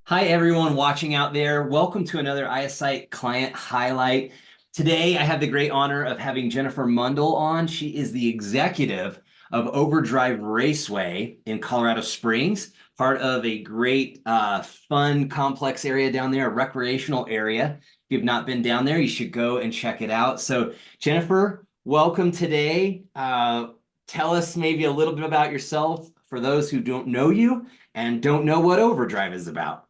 Hi, everyone watching out there. Welcome to another ioPSYte client highlight. Today, I have the great honor of having Jennifer Mundle on. She is the executive of Overdrive Raceway in Colorado Springs, part of a great, fun, complex area down there, a recreational area. If you've not been down there, you should go and check it out. So, Jennifer, welcome today. Tell us maybe a little bit about yourself for those who don't know you and don't know what Overdrive is about.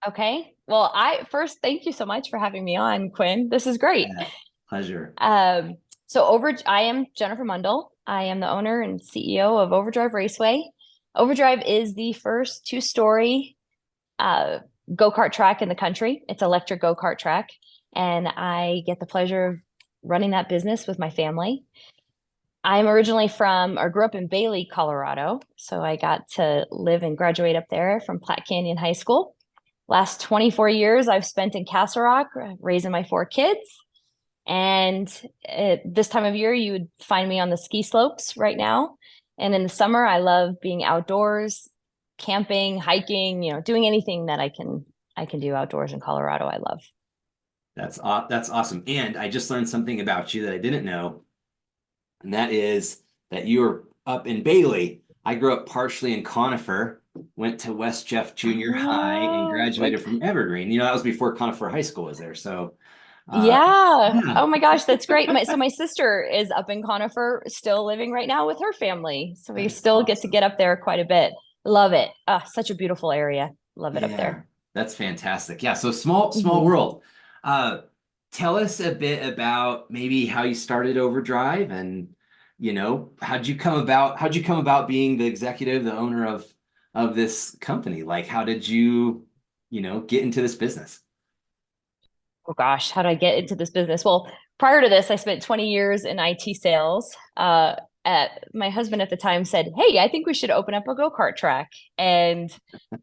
Okay. Well, I first thank you so much for having me on, Quinn. This is great. Yeah, pleasure. Um, I am Jennifer Mundle. I am the owner and CEO of Overdrive Raceway. Overdrive is the first two-story uh, go-kart track in the country. It's electric go-kart track, and I get the pleasure of running that business with my family. I'm originally from or grew up in Bailey, Colorado, so I got to live and graduate up there from Platte Canyon High School. Last 24 years I've spent in Castle Rock raising my four kids. And at this time of year, you would find me on the ski slopes right now. And in the summer, I love being outdoors, camping, hiking, doing anything that I can do outdoors in Colorado. I love. That's awesome. And I just learned something about you that I didn't know, and that is that you were up in Bailey. I grew up partially in Conifer, went to West Jeff Junior High, and Oh, graduated from Evergreen. You know, that was before Conifer High School was there. So, uh, yeah. yeah, Oh my gosh, that's great. So my sister is up in Conifer, still living right now with her family. So we that is still get to awesome. get up there quite a bit. Love it. Such a beautiful area. Love it up Yeah, there. that's fantastic. Yeah, so small Mhm. world. Uh, Tell us a bit about maybe how you started Overdrive and how'd you come about being the executive, the owner of this company? Like how did you, get into this business? Oh gosh, how did I get into this business? Well, prior to this, I spent 20 years in IT sales. My husband at the time said, "Hey, I think we should open up a go-kart track," and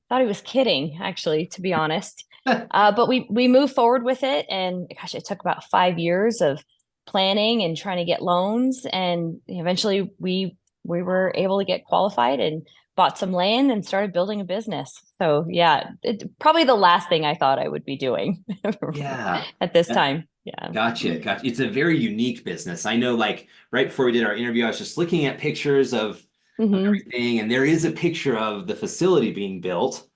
thought he was kidding, actually, to be honest. But we moved forward with it, and gosh, it took about 5 years of planning and trying to get loans, and eventually we were able to get qualified and bought some land and started building a business. So yeah, probably the last thing I thought I would be doing Yeah. at this That- time. Yeah. Gotcha. It's a very unique business. I know, like right before we did our interview, I was just looking at pictures of Hmm. everything, and there is a picture of the facility being built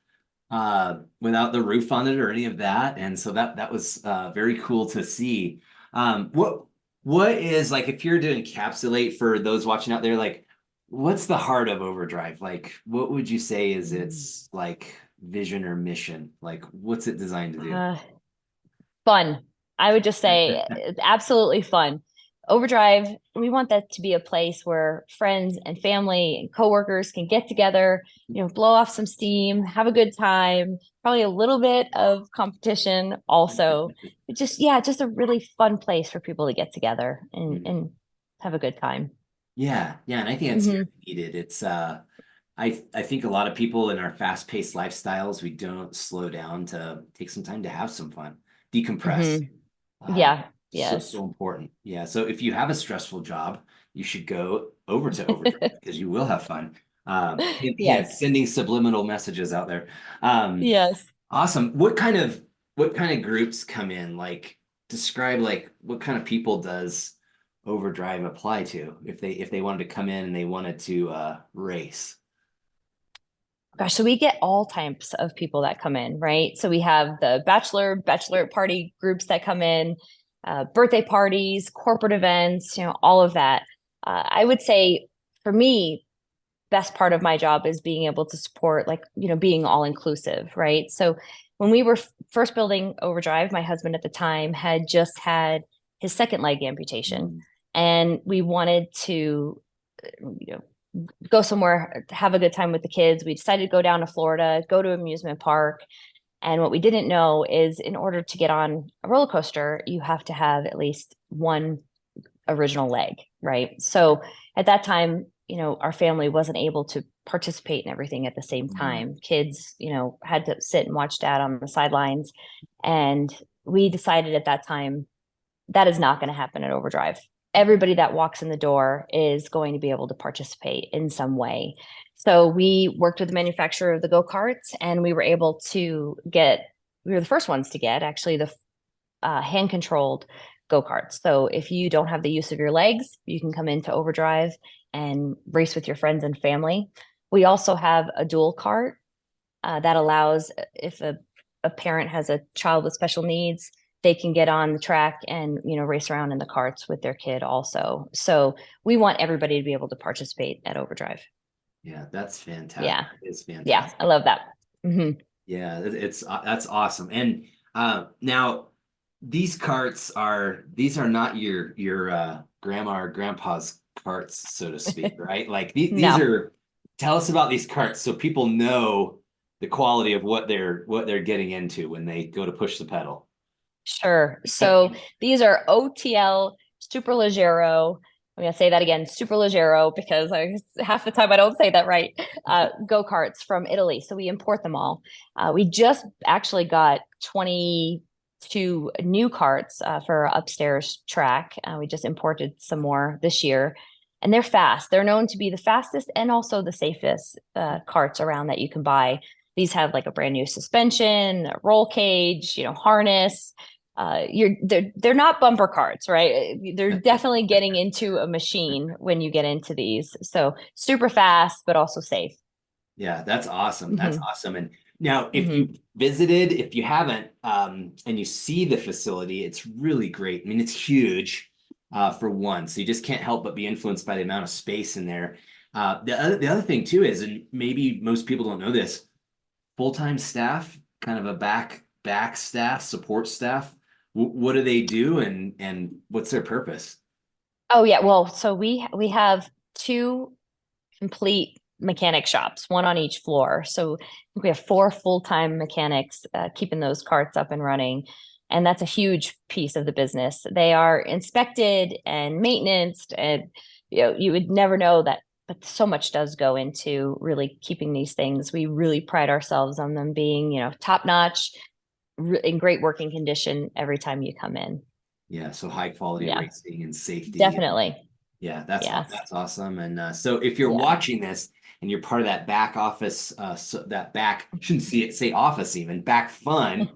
without the roof on it or any of that. And so that was very cool to see. What is like if you're to encapsulate for those watching out there, like what's the heart of Overdrive? Like what would you say is its like vision or mission? Like what's it designed to do? Uh, Fun. I would just say it's absolutely fun. Overdrive, we want that to be a place where friends and family and coworkers can get together, blow off some steam, have a good time, probably a little bit of competition also. But just, yeah, just a really fun place for people to get together and have a good time. Yeah, and I think it's very Hmm. needed. It's I think a lot of people in our fast-paced lifestyles, we don't slow down to take some time to have some fun, decompress. Hmm. Uh, Yeah. so Yes. important. Yeah. So if you have a stressful job, you should go over to Overdrive because you will have fun. Hint, Yes. sending subliminal messages out there. Yes. Awesome. What kind of groups come in? Like describe like what kind of people does Overdrive apply to if they wanted to come in and they wanted to race? Gosh, so we get all types of people that come in, right? So we have the bachelorette party groups that come in, birthday parties, corporate events, all of that. I would say for me, best part of my job is being able to support, like, being all inclusive, right? So when we were first building Overdrive, my husband at the time had just had his second leg amputation, Mm. and we wanted to, you know, go somewhere, have a good time with the kids. We decided to go down to Florida, go to an amusement park. And what we didn't know is in order to get on a roller coaster, you have to have at least one original leg, right? So at that time, our family wasn't able to participate in everything at the same Mm. time. Kids, had to sit and watch dad on the sidelines. And we decided at that time that is not going to happen at Overdrive. Everybody that walks in the door is going to be able to participate in some way. So we worked with the manufacturer of the go-karts, and we were able to get, we were the first ones to get actually the hand-controlled go-karts. So if you don't have the use of your legs, you can come into Overdrive and race with your friends and family. We also have a dual cart that allows, if a parent has a child with special needs, they can get on the track and, you know, race around in the carts with their kid also. So we want everybody to be able to participate at Overdrive. Yeah, that's fantastic. Yeah. It's Yeah, fantastic. I love that. Hmm. Yeah, it's that's awesome. And now these are not your grandma or grandpa's carts, so to speak, right? Like these No. are, tell us about these carts so people know the quality of what they're getting into when they go to push the pedal. Sure. So these are OTL Superleggero. I'm going to say that again, Superleggero, because half the time I don't say that right. Go-karts from Italy. So we import them all. We just actually got 22 new carts for our upstairs track. We just imported some more this year. And they're fast. They're known to be the fastest and also the safest carts around that you can buy. These have like a brand new suspension, a roll cage, you know, harness. They're not bumper carts, right? They're definitely getting into a machine when you get into these. So super fast, but also safe. Yeah, that's awesome. That's Hmm. awesome. And now, if Hmm. you visited, if you haven't, and you see the facility, it's really great. I mean, it's huge, for one, so you just can't help but be influenced by the amount of space in there. The other thing too is, and maybe most people don't know this, full-time staff, kind of a back staff, support staff. What do they do, and what's their purpose? Oh yeah, well, so we have two complete mechanic shops, one on each floor. So I think we have four full-time mechanics keeping those carts up and running. And that's a huge piece of the business. They are inspected and maintenance, and you know, you would never know that, but so much does go into really keeping these things. We really pride ourselves on them being, you know, top notch, in great working condition every time you come in. Yeah, so high quality Yeah, racing and safety. definitely. Yeah, Yes. that's awesome. And so if you're Yeah. watching this and you're part of that back office, so that back, shouldn't see it say office even, back fund,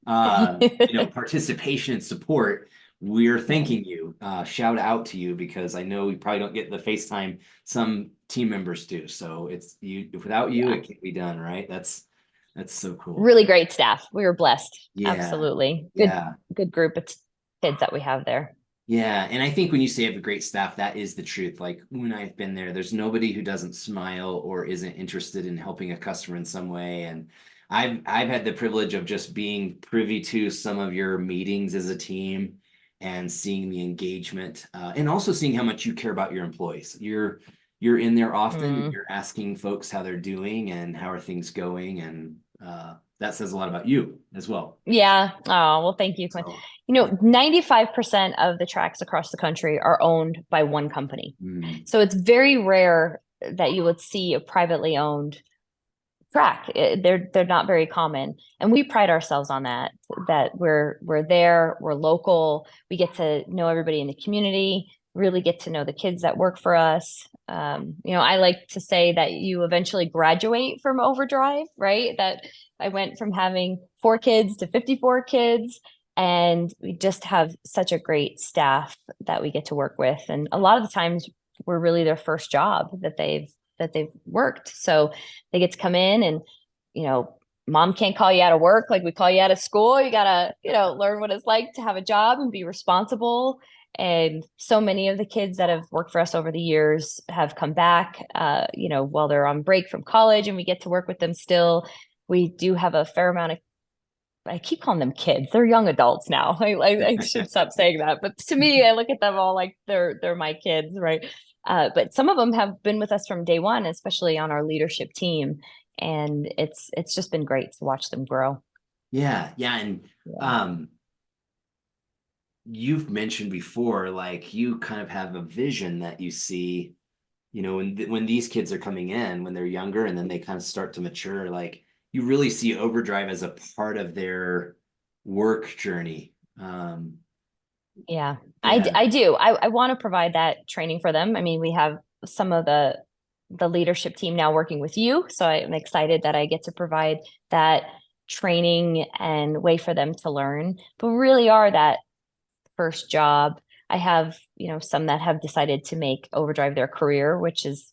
participation and support, we're Yeah. thanking you. Shout out to you, because I know we probably don't get the FaceTime some team members do. So it's you, without you, Yeah. it can't be done, right? That's so cool. Really great staff. We were blessed. Yeah. Absolutely. Yeah. Good group of kids that we have there. Yeah, and I think when you say you have a great staff, that is the truth. Like when I've been there, there's nobody who doesn't smile or isn't interested in helping a customer in some way. And I've had the privilege of just being privy to some of your meetings as a team and seeing the engagement, and also seeing how much you care about your employees. You're in there often. Mm. You're asking folks how they're doing and how are things going, and that says a lot about you as well. Yeah. Oh, well, thank you, Quinn. So, You yeah. know, 95% of the tracks across the country are owned by one company. Mm, So it's very rare that you would see a privately owned track. They're not very common, and we pride ourselves on that. That we're there, we're local, we get to know everybody in the community, really get to know the kids that work for us. You know, I like to say that you eventually graduate from Overdrive, right? That I went from having 4 kids to 54 kids. And we just have such a great staff that we get to work with. And a lot of the times we're really their first job that they've worked. So they get to come in and, you know, mom can't call you out of work like we call you out of school. You gotta, you know, learn what it's like to have a job and be responsible. And so many of the kids that have worked for us over the years have come back, you know, while they're on break from college, and we get to work with them still. We do have a fair amount of, I keep calling them kids. They're young adults now. I should stop saying that. But to me, I look at them all like they're my kids, right? But some of them have been with us from day one, especially on our leadership team, and it's just been great to watch them grow. yeah, yeah, and Yeah. um, you've mentioned before, like you kind of have a vision that you see, when these kids are coming in when they're younger and then they kind of start to mature, like you really see Overdrive as a part of their work journey. Yeah, Yeah. I do. I want to provide that training for them. I mean, we have some of the the leadership team now working with you. So I'm excited that I get to provide that training and way for them to learn, but really are that first job. I have, some that have decided to make Overdrive their career, which is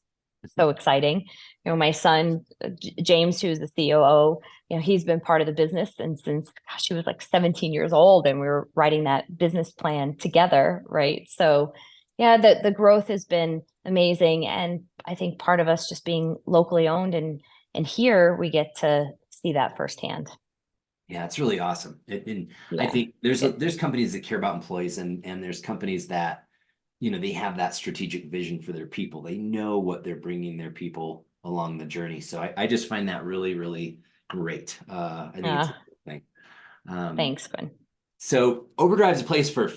so exciting. My son, James, who's the COO, he's been part of the business and since gosh, he was like 17 years old and we were writing that business plan together, right? So yeah, the growth has been amazing. And I think part of us just being locally owned and here we get to see that firsthand. Yeah, it's really awesome. And I Yeah. think there's companies that care about employees and there's companies that, they have that strategic vision for their people. They know what they're bringing their people along the journey. So I just find that really, really great. I think it's a Uh, good thing. Um, Thanks, Gwen. so Overdrive's a place for,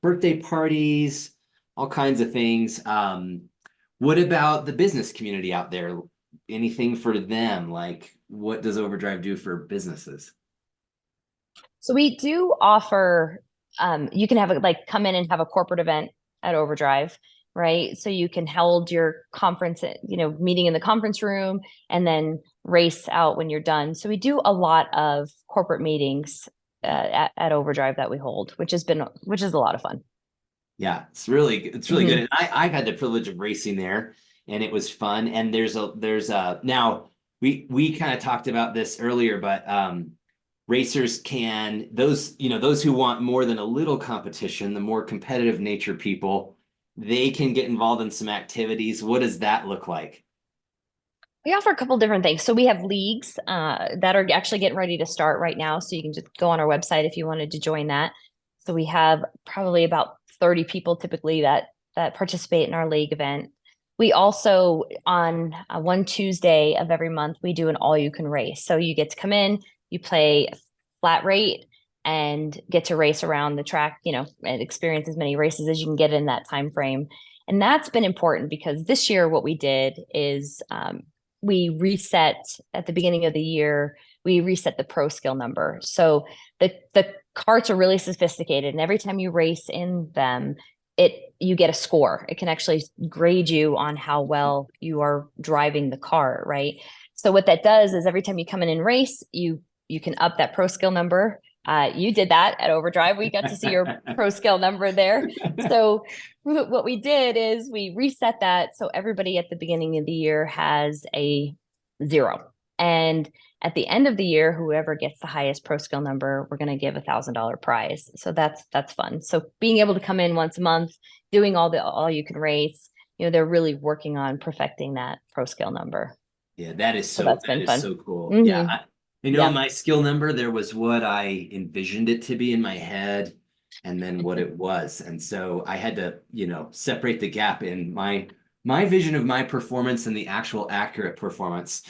birthday parties, all kinds of things. What about the business community out there? Anything for them? Like, what does Overdrive do for businesses? So we do offer, you can have like come in and have a corporate event at Overdrive, right? So you can hold your conference, meeting in the conference room and then race out when you're done. So we do a lot of corporate meetings at Overdrive that we hold, which is a lot of fun. Yeah, it's really good. Hmm. And I've had the privilege of racing there and it was fun. And there's a now we kind of talked about this earlier, but racers can those who want more than a little competition, the more competitive nature people, they can get involved in some activities. What does that look like? We offer a couple different things. So we have leagues that are actually getting ready to start right now. So you can just go on our website if you wanted to join that. So we have probably about 30 people typically that participate in our league event. We also on one Tuesday of every month we do an all you can race. So you get to come in, you play flat rate and get to race around the track, and experience as many races as you can get in that time frame. And that's been important because this year what we did is we reset at the beginning of the year, we reset the pro skill number. So the carts are really sophisticated, and every time you race in them, you get a score. It can actually grade you on how well you are driving the cart, right? So what that does is every time you come in and race, you can up that pro skill number. You did that at Overdrive. We got to see your pro skill number there. So what we did is we reset that so everybody at the beginning of the year has a 0. And at the end of the year, whoever gets the highest pro skill number, we're going to give $1,000 prize. So that's fun. So being able to come in once a month, doing all you can race, they're really working on perfecting that pro skill number. Yeah, So that's that been is fun. so cool. Yeah, Hmm. Yeah. my skill number, there was what I envisioned it to be in my head and then what it was. And so I had to, separate the gap in my vision of my performance and the actual accurate performance.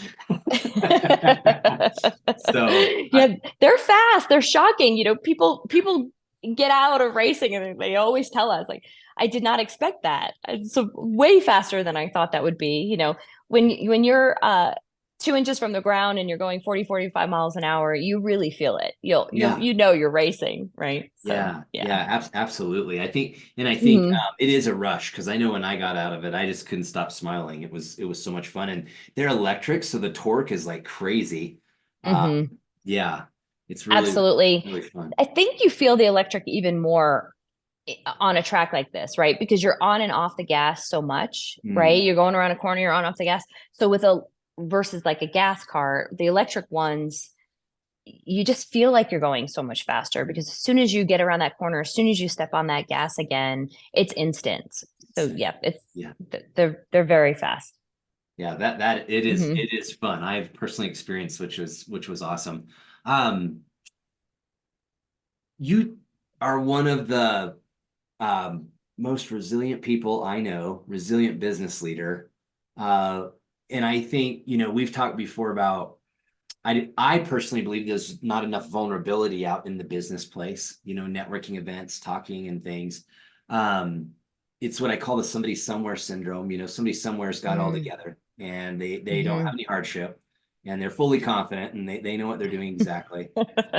So, Yeah, they're fast. They're shocking. People get out of racing and they always tell us like, I did not expect that. It's way faster than I thought that would be. When you're 2 inches from the ground and you're going 40, 45 miles an hour, you really feel it. yeah. You're racing, right? So Yeah, yeah. yeah, absolutely. I think Hmm. it is a rush because I know when I got out of it, I just couldn't stop smiling. It was so much fun, and they're electric, so the torque is like crazy. Uh, Hmm. yeah, it's really Absolutely. really fun. I think you feel the electric even more on a track like this, right? Because you're on and off the gas so much, right? Mm, You're going around a corner, you're on and off the gas. So with a versus like a gas car, the electric ones, you just feel like you're going so much faster because as soon as you get around that corner, as soon as you step on that gas again, it's instant. So it's- yeah, it's yeah, they're very fast. yeah. That it is Hmm. it is fun. I've personally experienced, which was awesome. Um, you are one of the most resilient people I know, resilient business leader. Uh, and I think, we've talked before about, I personally believe there's not enough vulnerability out in the business place, networking events, talking and things. Um, it's what I call the somebody somewhere syndrome. Somebody somewhere's got it all Hmm. together and they don't have Hmm. any hardship and they're fully confident and they know what they're doing exactly.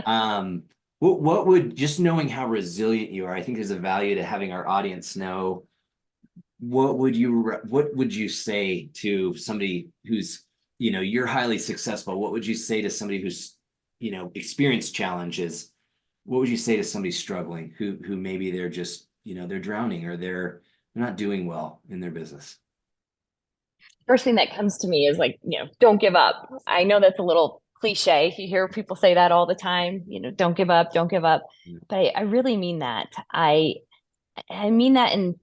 Um, what would just knowing how resilient you are, I think there's a value to having our audience know what would you say to somebody who's, you're highly successful? What would you say to somebody who's, experienced challenges? What would you say to somebody struggling who maybe they're just, they're drowning or they're not doing well in their business? First thing that comes to me is like, don't give up. I know that's a little cliche. You hear people say that all the time, don't give up, don't give up. But I really mean that. I mean that in,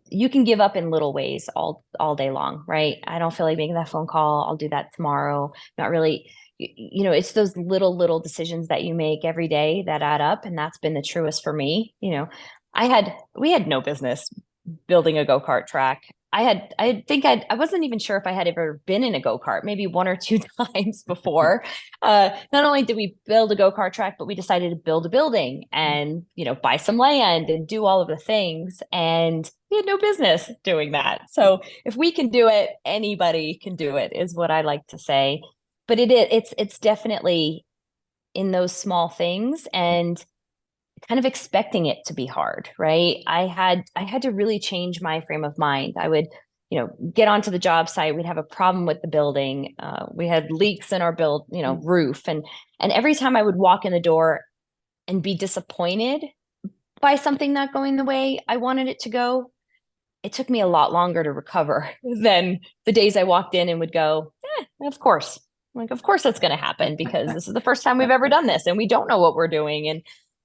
you can give up in little ways all day long, right? I don't feel like making that phone call. I'll do that tomorrow. Not really. It's those little decisions that you make every day that add up, and that's been the truest for me. We had no business building a go-kart track. I wasn't even sure if I had ever been in a go-kart, maybe one or two times before. Not only did we build a go-kart track, but we decided to build a building and, buy some land and do all of the things. And we had no business doing that. So if we can do it, anybody can do it, is what I like to say. But it's definitely in those small things and kind of expecting it to be hard, right? I had to really change my frame of mind. I would, get onto the job site. We'd have a problem with the building. We had leaks in our roof, and every time I would walk in the door and be disappointed by something not going the way I wanted it to go, it took me a lot longer to recover than the days I walked in and would go, of course. Like, of course that's going to happen because this is the first time we've ever done this and we don't know what we're doing. And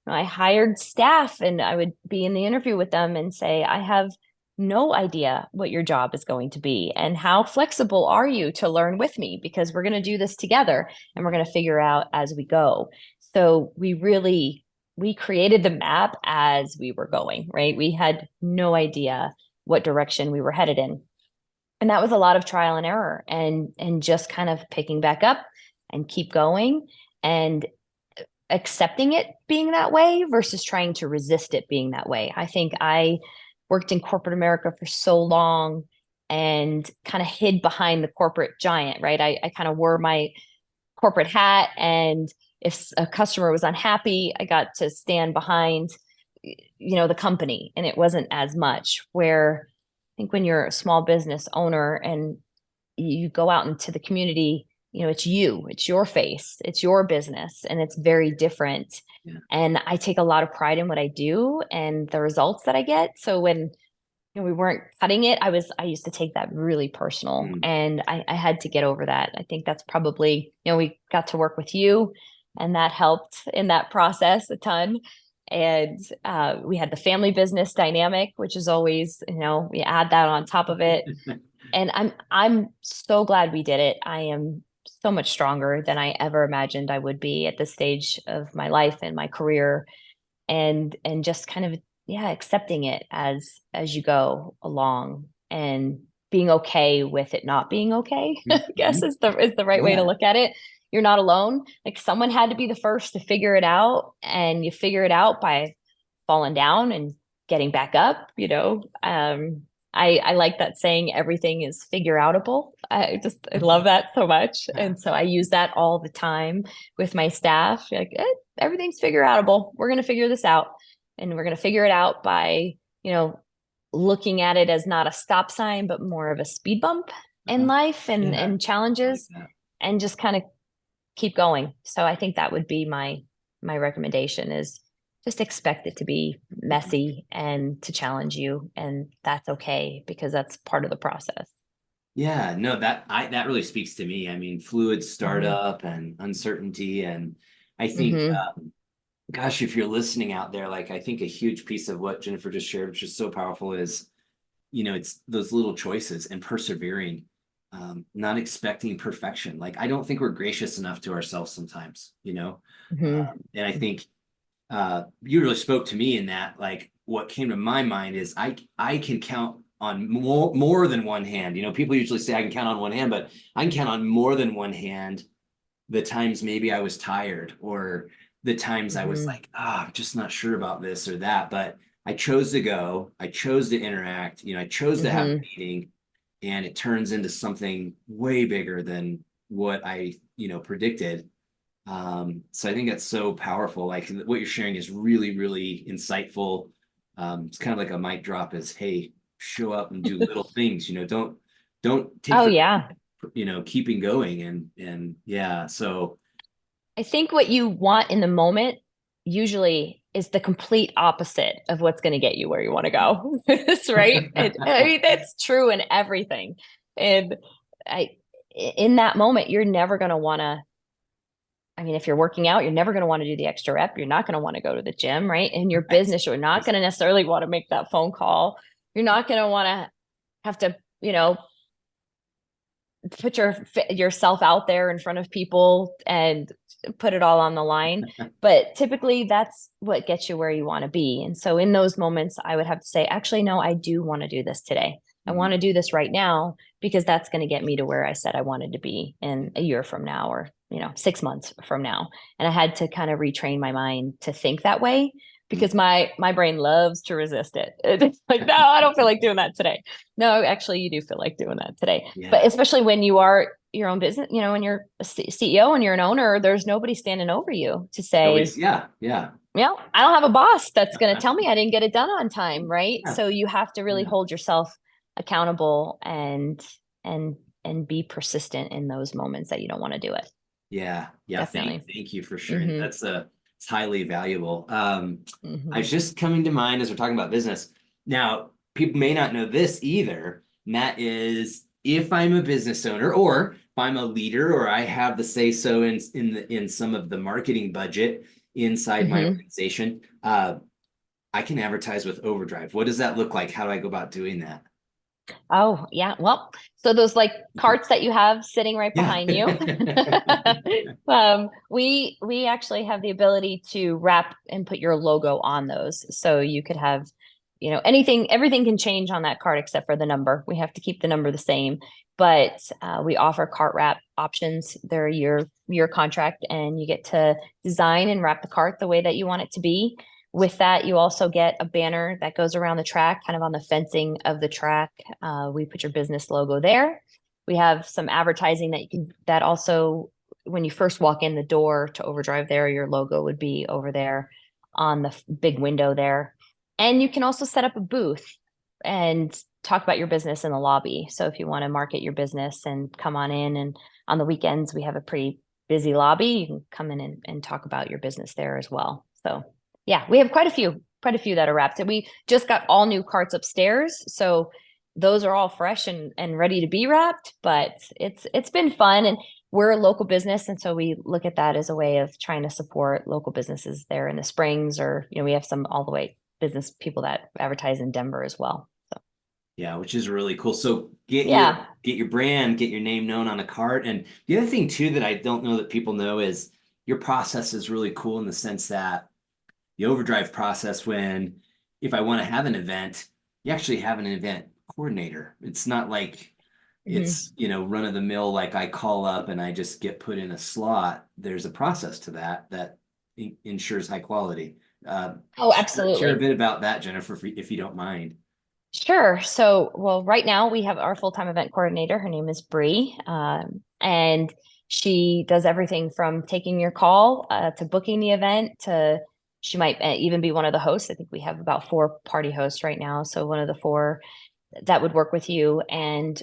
I hired staff and I would be in the interview with them and say, I have no idea what your job is going to be. And how flexible are you to learn with me? Because we're going to do this together and we're going to figure out as we go. So we created the map as we were going, right? We had no idea what direction we were headed in. And that was a lot of trial and error and just kind of picking back up and keep going and accepting it being that way versus trying to resist it being that way. I think I worked in corporate America for so long and kind of hid behind the corporate giant, right? I kind of wore my corporate hat, and if a customer was unhappy, I got to stand behind, the company, and it wasn't as much. Where I think when you're a small business owner and you go out into the community, it's your face, it's your business, and it's very different. Yeah. And I take a lot of pride in what I do and the results that I get. So when we weren't cutting it, I used to take that really personal, and I had to get over that. I think that's probably, we got to work with you, and that helped in that process a ton. And we had the family business dynamic, which is always, we add that on top of it. And I'm so glad we did it. I am so much stronger than I ever imagined I would be at this stage of my life and my career, and just kind of, yeah, accepting it as you go along and being okay with it not being okay. I guess is the right way to Yeah. look at it. You're not alone. Like, someone had to be the first to figure it out, and you figure it out by falling down and getting back up. I like that saying, everything is figure outable. I love that so much. And so I use that all the time with my staff. Like, everything's figure outable. We're going to figure this out. And we're going to figure it out by, looking at it as not a stop sign, but more of a speed bump in life and, Yeah. and challenges, I like and just kind of keep going. So I think that would be my recommendation, is just expect it to be messy and to challenge you, and that's okay because that's part of the process. Yeah, no, that really speaks to me. I mean, fluid Hmm. startup and uncertainty, and I think, Hmm. gosh, if you're listening out there, like I think a huge piece of what Jennifer just shared, which is so powerful, is it's those little choices and persevering, not expecting perfection. Like I don't think we're gracious enough to ourselves sometimes. Hmm. And I think you really spoke to me in that. Like what came to my mind is I can count on more than one hand. People usually say I can count on one hand, but I can count on more than one hand the times maybe I was tired, or the times I was Hmm. like, I'm just not sure about this or that. But I chose to go, I chose to interact, I chose to have a Hmm. meeting, and it turns into something way bigger than what I, predicted. So I think that's so powerful. Like what you're sharing is really, really insightful. It's kind of like a mic drop is, hey, show up and do little things, don't take Oh for, yeah. keeping going. And yeah, so I think what you want in the moment usually is the complete opposite of what's going to get you where you want to go. That's right. I mean, that's true in everything. And I, in that moment, you're never going to want to, I mean, if you're working out, you're never going to want to do the extra rep. You're not going to want to go to the gym, right? In your right. business, you're not going to necessarily want to make that phone call. You're not going to want to have to, put yourself out there in front of people and put it all on the line. But typically that's what gets you where you want to be. And so in those moments, I would have to say, actually, no, I do want to do this today. I want to do this right now because that's going to get me to where I said I wanted to be in a year from now, or 6 months from now. And I had to kind of retrain my mind to think that way, because my brain loves to resist it. It's like, no, I don't feel like doing that today. No, actually, you do feel like doing that today. But Yeah. especially when you are your own business, when you're a CEO and you're an owner, there's nobody standing over you to say, Nobody's, yeah, yeah. I don't have a boss that's going to tell me I didn't get it done on time, right? Yeah. So you have to really Yeah. hold yourself accountable and and be persistent in those moments that you don't want to do it. Yeah. Yeah. Thank, Definitely. thank you for sharing. Hmm. It's highly valuable. I Hmm. was just coming to mind as we're talking about business. Now, people may not know this either, and that is if I'm a business owner or if I'm a leader or I have the say so in some of the marketing budget inside my Hmm. organization, I can advertise with Overdrive. What does that look like? How do I go about doing that? Oh, yeah. Well, so those like carts that you have sitting right Yeah. behind you, we actually have the ability to wrap and put your logo on those. So you could have, everything can change on that cart except for the number. We have to keep the number the same, but we offer cart wrap options. They're a year contract, and you get to design and wrap the cart the way that you want it to be. With that, you also get a banner that goes around the track, kind of on the fencing of the track. We put your business logo there. We have some advertising that also, when you first walk in the door to Overdrive there, your logo would be over there on the big window there. And you can also set up a booth and talk about your business in the lobby. So if you want to market your business and come on in, and on the weekends, we have a pretty busy lobby. You can come in and talk about your business there as well. So yeah, we have quite a few that are wrapped. And we just got all new carts upstairs. So those are all fresh and ready to be wrapped, but it's been fun. And we're a local business. And so we look at that as a way of trying to support local businesses there in the Springs, or, we have some all the way business people that advertise in Denver as well. So Yeah, which is really cool. So get your yeah. get your brand, get your name known on a cart. And the other thing too that I don't know that people know is your process is really cool in the sense that the overdrive process, when if I want to have an event, you actually have an event coordinator. It's not like Mhm. it's, run of the mill, like I call up and I just get put in a slot. There's a process to that ensures high quality. Uh, Oh, share a absolutely. bit about that, Jennifer, if you don't mind. Sure. So, well, right now we have our full-time event coordinator. Her name is Bree, and she does everything from taking your call to booking the event to she might even be one of the hosts. I think we have about four party hosts right now. So one of the four that would work with you. And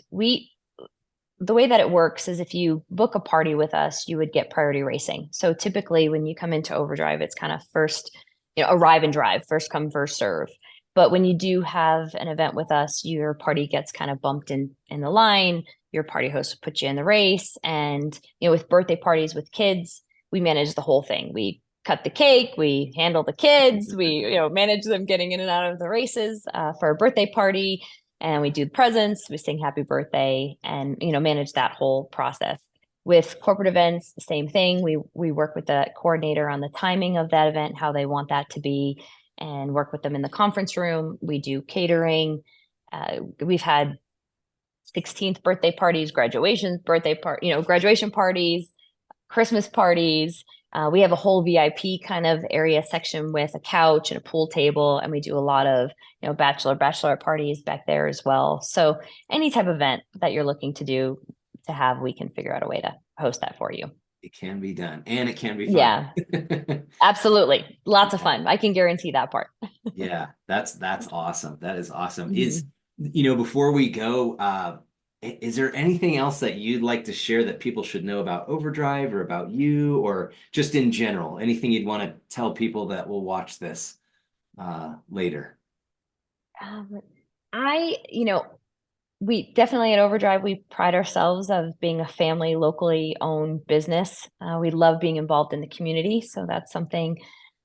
the way that it works is if you book a party with us, you would get priority racing. So typically when you come into Overdrive, it's kind of first, arrive and drive, first come, first serve. But when you do have an event with us, your party gets kind of bumped in the line. Your party host puts you in the race. And, with birthday parties with kids, we manage the whole thing. We cut the cake, we handle the kids, we, manage them getting in and out of the races for a birthday party, and we do the presents, we sing happy birthday, and manage that whole process. With corporate events, the same thing. We work with the coordinator on the timing of that event, how they want that to be, and work with them in the conference room. We do catering. We've had 16th birthday parties, graduation parties, Christmas parties. We have a whole VIP kind of area section with a couch and a pool table, and we do a lot of bachelorette parties back there as well. So any type of event that you're looking to have, we can figure out a way to host that for you. It can be done and it can be fun. Yeah, absolutely, lots of Yeah. fun. I can guarantee that part. Yeah, that's awesome. That is awesome. Mhm. Before we go, is there anything else that you'd like to share that people should know about Overdrive or about you, or just in general? Anything you'd want to tell people that will watch this later? Um, we definitely at Overdrive, we pride ourselves of being a family, locally owned business. We love being involved in the community, so that's something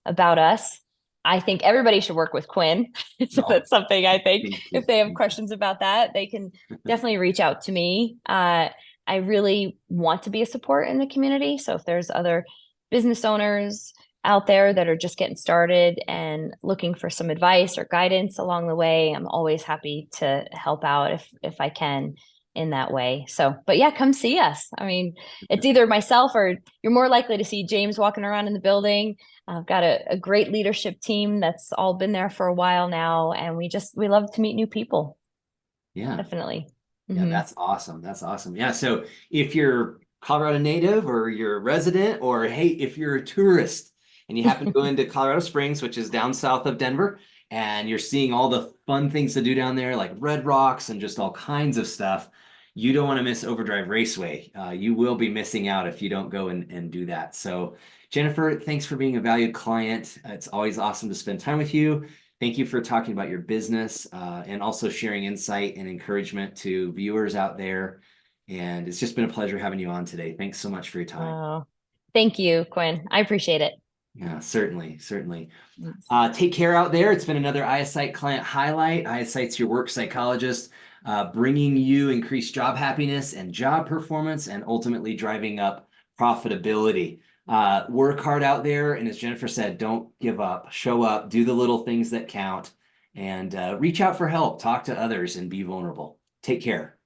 about us. I think everybody should work with Quinn. So No, that's something I think thank if you. they have questions about that, they can definitely reach out to me. I really want to be a support in the community. So if there's other business owners out there that are just getting started and looking for some advice or guidance along the way, I'm always happy to help out if I can in that way. So, but yeah, come see us. I mean, it's either myself or you're more likely to see James walking around in the building. I've got a great leadership team that's all been there for a while now, and we love to meet new people. Yeah. Definitely. Yeah, Hmm. that's awesome. That's awesome. Yeah, so if you're Colorado native or you're a resident, or hey, if you're a tourist and you happen to go into Colorado Springs, which is down south of Denver, and you're seeing all the fun things to do down there, like Red Rocks and just all kinds of stuff, you don't want to miss Overdrive Raceway. You will be missing out if you don't go and do that. So, Jennifer, thanks for being a valued client. It's always awesome to spend time with you. Thank you for talking about your business and also sharing insight and encouragement to viewers out there. And it's just been a pleasure having you on today. Thanks so much for your time. Oh, thank you, Quinn. I appreciate it. Yeah, certainly, certainly. Thanks. Take care out there. It's been another ioPSYte client highlight. ioPSYte's your work psychologist, bringing you increased job happiness and job performance, and ultimately driving up profitability. Work hard out there, and as Jennifer said, don't give up. Show up, do the little things that count, and reach out for help. Talk to others, and be vulnerable. Take care.